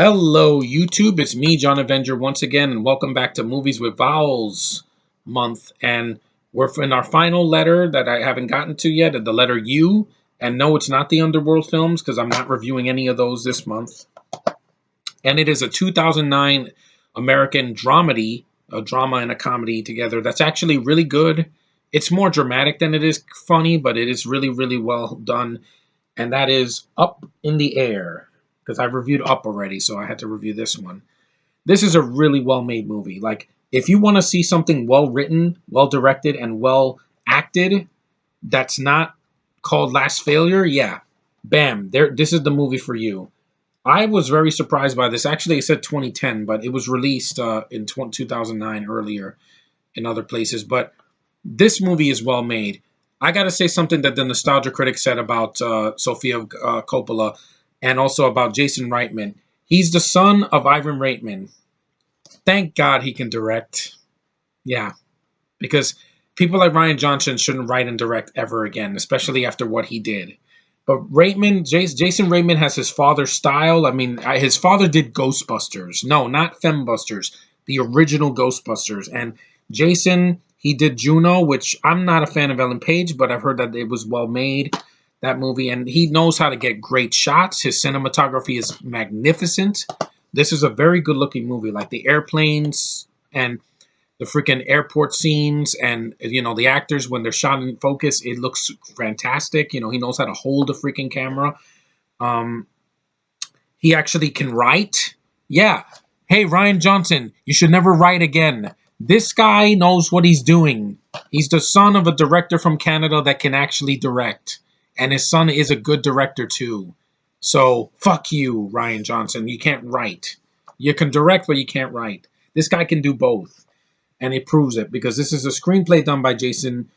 Hello, YouTube. It's me, John Avenger, once again, and welcome back to Movies with Vowels month. And we're in our final letter that I haven't gotten to yet, the letter U. And no, it's not the Underworld films because I'm not reviewing any of those this month. And it is a 2009 American dramedy, a drama and a comedy together. That's actually really good. It's more dramatic than it is funny, but it is really, really well done. And that is Up in the Air, because I've reviewed Up already, so I had to review this one. This is a really well-made movie. Like, if you want to see something well-written, well-directed, and well-acted that's not called Last Failure, yeah, bam, this is the movie for you. I was very surprised by this. Actually, it said 2010, but it was released in 2009 earlier in other places. But this movie is well made. I got to say something that the Nostalgia Critic said about Sofia Coppola and also about Jason Reitman. He's the son of Ivan Reitman. Thank God he can direct. Yeah, because people like Rian Johnson shouldn't write and direct ever again, especially after what he did. But Jason Reitman has his father's style. I mean, his father did Ghostbusters. No, not Fembusters. The original Ghostbusters. And Jason, he did Juno, which I'm not a fan of Ellen Page, but I've heard that it was well made, that movie. And he knows how to get great shots. His cinematography is magnificent. This is a very good-looking movie. Like the airplanes and the freaking airport scenes and, you know, the actors, when they're shot in focus, it looks fantastic. You know, he knows how to hold a freaking camera. He actually can write. Yeah. Hey, Rian Johnson, you should never write again. This guy knows what he's doing. He's the son of a director from Canada that can actually direct. And his son is a good director, too. So, fuck you, Rian Johnson. You can't write. You can direct, but you can't write. This guy can do both. And it proves it, because this is a screenplay done by Jason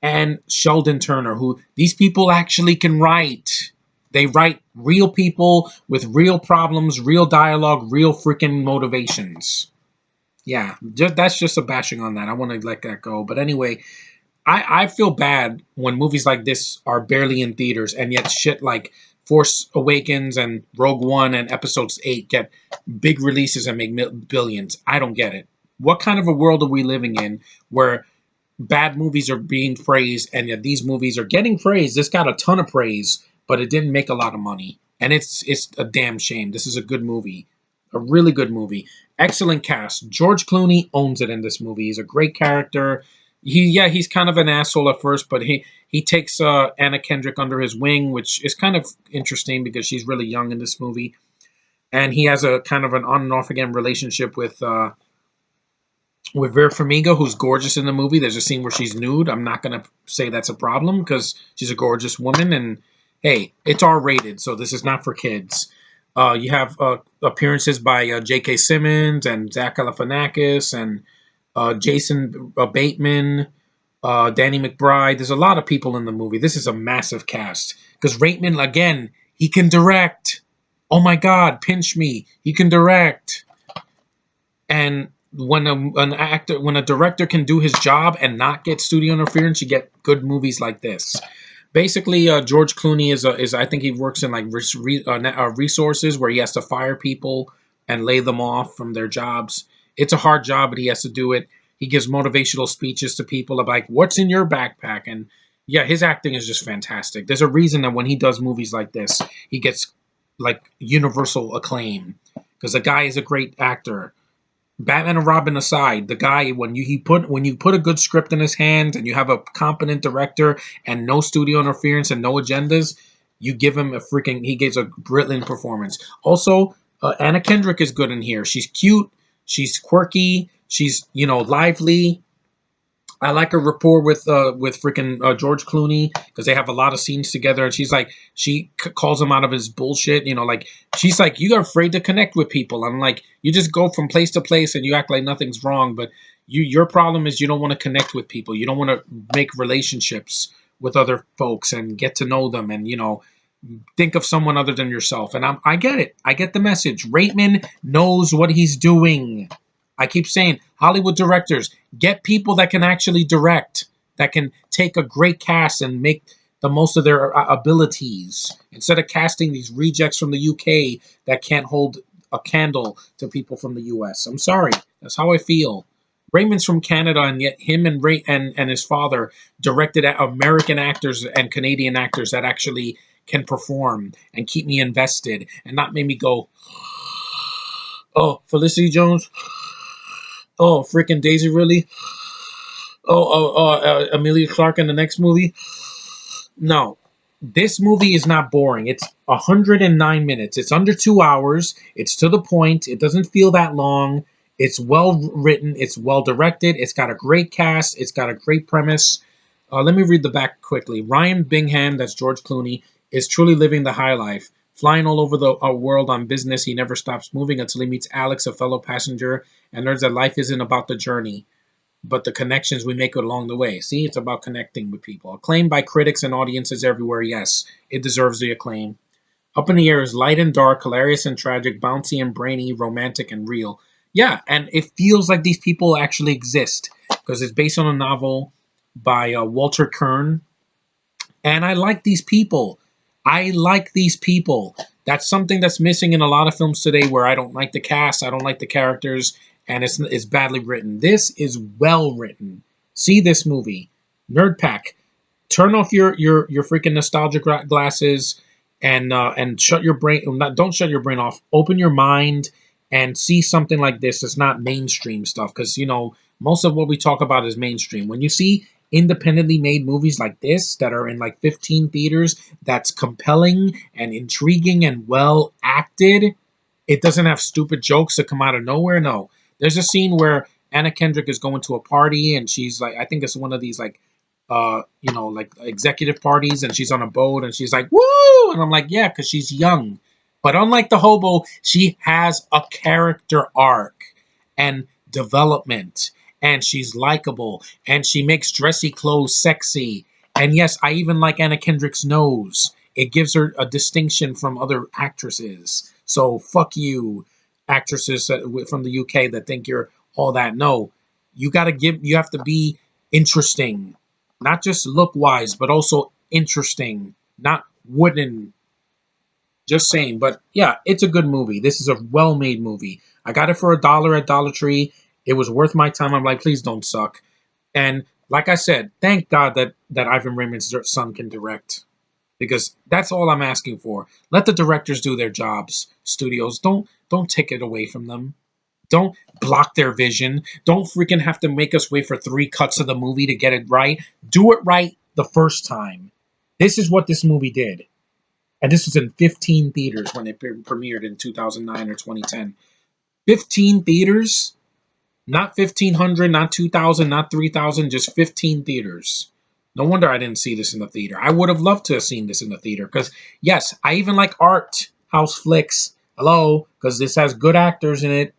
and Sheldon Turner, who these people actually can write. They write real people with real problems, real dialogue, real freaking motivations. Yeah, that's just a bashing on that. I want to let that go. But anyway, I feel bad when movies like this are barely in theaters, and yet shit like Force Awakens and Rogue One and Episodes 8 get big releases and make billions. I don't get it. What kind of a world are we living in where bad movies are being praised and yet these movies are getting praised? This got a ton of praise, but it didn't make a lot of money. And it's a damn shame. This is a good movie. A really good movie. Excellent cast. George Clooney owns it in this movie. He's a great character. He's kind of an asshole at first, but he takes Anna Kendrick under his wing, which is kind of interesting because she's really young in this movie. And he has a kind of an on and off again relationship with Vera Farmiga, who's gorgeous in the movie. There's a scene where she's nude. I'm not going to say that's a problem because she's a gorgeous woman. And, hey, it's R-rated, so this is not for kids. You have appearances by J.K. Simmons and Zach Galifianakis and Jason Bateman, Danny McBride. There's a lot of people in the movie. This is a massive cast. Because Reitman, again, he can direct. Oh, my God, pinch me. He can direct. And when a director can do his job and not get studio interference, you get good movies like this. Basically, George Clooney is I think he works in like resources where he has to fire people and lay them off from their jobs. It's a hard job, but he has to do it. He gives motivational speeches to people about like, what's in your backpack? And yeah, his acting is just fantastic. There's a reason that when he does movies like this, he gets like universal acclaim because the guy is a great actor. Batman and Robin aside, the guy, when you put a good script in his hands and you have a competent director and no studio interference and no agendas, you give him he gives a brilliant performance. Also, Anna Kendrick is good in here. She's cute, she's quirky, she's, you know, lively. I like her rapport with freaking George Clooney because they have a lot of scenes together, and she calls him out of his bullshit. You know, like she's like, you're afraid to connect with people. I'm like, you just go from place to place and you act like nothing's wrong, but your problem is you don't want to connect with people. You don't want to make relationships with other folks and get to know them, and you know, think of someone other than yourself. And I get it. I get the message. Reitman knows what he's doing. I keep saying, Hollywood directors, get people that can actually direct, that can take a great cast and make the most of their abilities, instead of casting these rejects from the UK that can't hold a candle to people from the U.S. I'm sorry. That's how I feel. Raymond's from Canada, and yet him and Ray and his father directed American actors and Canadian actors that actually can perform and keep me invested and not make me go, oh, Felicity Jones, oh, freaking Daisy Ridley, Amelia Clark in the next movie. No, this movie is not boring. It's 109 minutes. It's under 2 hours. It's to the point. It doesn't feel that long. It's well written. It's well directed. It's got a great cast. It's got a great premise. Let me read the back quickly. Ryan Bingham, that's George Clooney, is truly living the high life. Flying all over the world on business, he never stops moving until he meets Alex, a fellow passenger, and learns that life isn't about the journey, but the connections we make along the way. See, it's about connecting with people. Acclaimed by critics and audiences everywhere, yes, it deserves the acclaim. Up in the Air is light and dark, hilarious and tragic, bouncy and brainy, romantic and real. Yeah, and it feels like these people actually exist because it's based on a novel by Walter Kern. And I like these people. I like these people. That's something that's missing in a lot of films today where I don't like the cast, I don't like the characters, and it's badly written. This is well written. See this movie. Nerd Pack. Turn off your freaking nostalgic glasses and shut your brain. Don't shut your brain off. Open your mind and see something like this. It's not mainstream stuff because most of what we talk about is mainstream. When you see independently made movies like this that are in like 15 theaters, that's compelling and intriguing and well acted. It doesn't have stupid jokes that come out of nowhere. No, there's a scene where Anna Kendrick is going to a party and she's like, I think it's one of these like like executive parties, and she's on a boat and she's like, woo! And I'm like, yeah, because she's young. But unlike the hobo, she has a character arc and development, and she's likable, and she makes dressy clothes sexy. And yes, I even like Anna Kendrick's nose. It gives her a distinction from other actresses. So fuck you, actresses from the UK that think you're all that. No, you have to be interesting. Not just look-wise, but also interesting. Not wooden. Just saying. But yeah, it's a good movie. This is a well-made movie. I got it for $1 at Dollar Tree. It was worth my time. I'm like, please don't suck. And like I said, thank God that Ivan Reitman's son can direct. Because that's all I'm asking for. Let the directors do their jobs. Studios, don't take it away from them. Don't block their vision. Don't freaking have to make us wait for 3 cuts of the movie to get it right. Do it right the first time. This is what this movie did. And this was in 15 theaters when it premiered in 2009 or 2010. 15 theaters? Not 1,500, not 2,000, not 3,000, just 15 theaters. No wonder I didn't see this in the theater. I would have loved to have seen this in the theater. Because, yes, I even like art house flicks. Hello? Because this has good actors in it.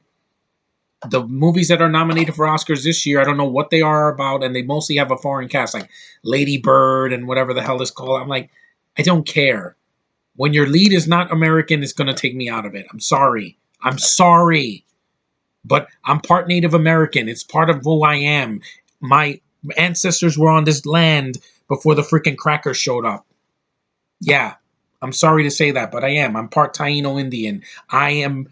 The movies that are nominated for Oscars this year, I don't know what they are about, and they mostly have a foreign cast, like Lady Bird and whatever the hell it's called. I'm like, I don't care. When your lead is not American, it's going to take me out of it. I'm sorry. I'm sorry. But I'm part Native American. It's part of who I am. My ancestors were on this land before the freaking crackers showed up. Yeah, I'm sorry to say that, but I am. I'm part Taino Indian. I am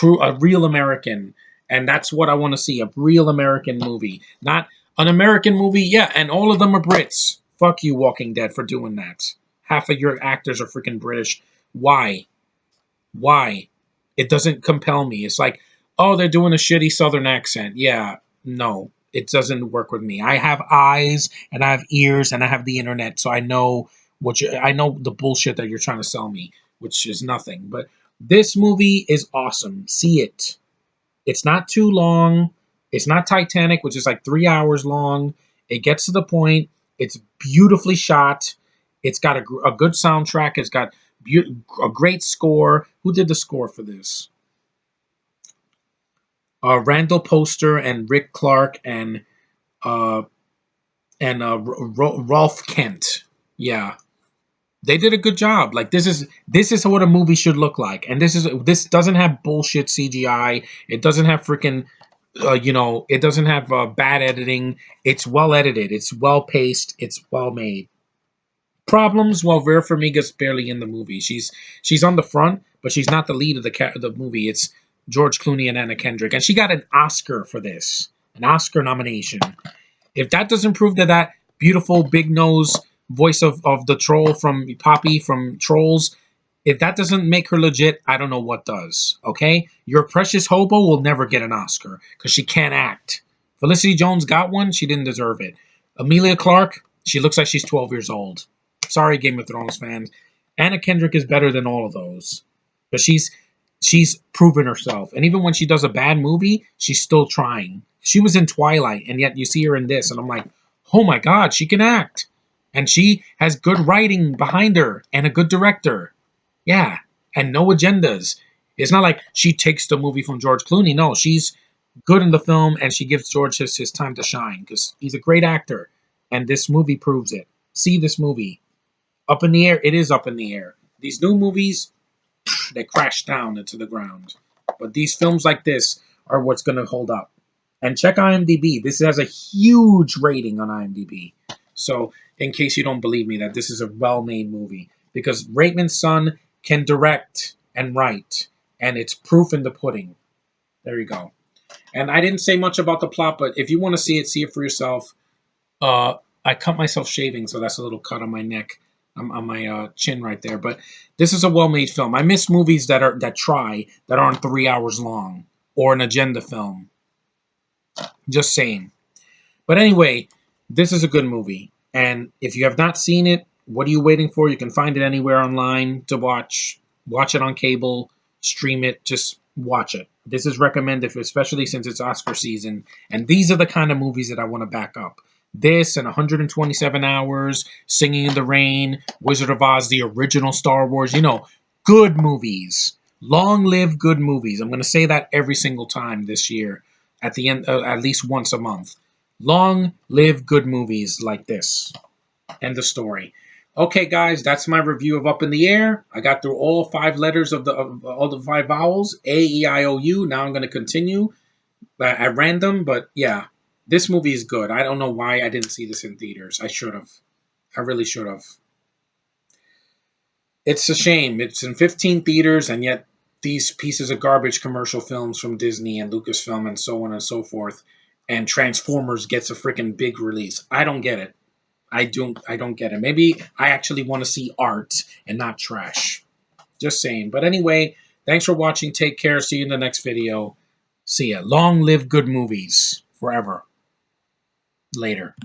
a real American. And that's what I want to see, a real American movie. Not an American movie, yeah, and all of them are Brits. Fuck you, Walking Dead, for doing that. Half of your actors are freaking British. Why? Why? It doesn't compel me. It's like, oh, they're doing a shitty Southern accent. Yeah, no, it doesn't work with me. I have eyes, and I have ears, and I have the internet, so I know I know the bullshit that you're trying to sell me, which is nothing. But this movie is awesome. See it. It's not too long. It's not Titanic, which is like 3 hours long. It gets to the point. It's beautifully shot. It's got a good soundtrack. It's got a great score. Who did the score for this? Randall Poster and Rick Clark and Rolf Kent. Yeah, they did a good job. Like this is what a movie should look like. And this doesn't have bullshit CGI. It doesn't have freaking it doesn't have bad editing. It's well edited. It's well paced. It's well made. Problems? Well, Vera Farmiga's barely in the movie. She's on the front, but she's not the lead of the movie. It's George Clooney and Anna Kendrick, and she got an Oscar for this, an Oscar nomination. If that doesn't prove that beautiful big nose voice of the troll from Poppy from Trolls, if that doesn't make her legit, I don't know what does. Okay, Your Precious Hobo will never get an Oscar because she can't act. Felicity Jones got one; she didn't deserve it. Emilia Clarke, she looks like she's 12 years old. Sorry, Game of Thrones fans. Anna Kendrick is better than all of those, but she's proven herself, and even when she does a bad movie, she's still trying. She was in Twilight, and yet you see her in this, and I'm like, oh my god, she can act, and she has good writing behind her and a good director. Yeah, and no agendas. It's not like she takes the movie from George Clooney. No, she's good in the film, and she gives George his time to shine because he's a great actor, and this movie proves it. See this movie. Up in the air, it is up in the air. These new movies, they crash down into the ground. But these films like this are what's going to hold up. And check IMDb. This has a huge rating on IMDb. So, in case you don't believe me that this is a well-made movie. Because Raitman's son can direct and write. And it's proof in the pudding. There you go. And I didn't say much about the plot, but if you want to see it for yourself. I cut myself shaving, so that's a little cut on my neck. On my chin right there, but this is a well-made film. I miss movies that aren't 3 hours long or an agenda film. Just saying. But anyway, this is a good movie, and if you have not seen it, what are you waiting for? You can find it anywhere online to watch. Watch it on cable, stream it, just watch it. This is recommended, especially since it's Oscar season, and these are the kind of movies that I want to back up. This and 127 Hours, Singing in the Rain, Wizard of Oz, the original Star Wars, good movies. Long live good movies. I'm going to say that every single time this year, at the end, at least once a month. Long live good movies like this. End of story. Okay, guys, that's my review of Up in the Air. I got through all 5 letters of all the 5 vowels, A, E, I, O, U. Now I'm going to continue at random, but yeah. This movie is good. I don't know why I didn't see this in theaters. I should have. I really should have. It's a shame. It's in 15 theaters, and yet these pieces of garbage commercial films from Disney and Lucasfilm and so on and so forth, and Transformers gets a freaking big release. I don't get it. I don't get it. Maybe I actually want to see art and not trash. Just saying. But anyway, thanks for watching. Take care. See you in the next video. See ya. Long live good movies. Forever. Later.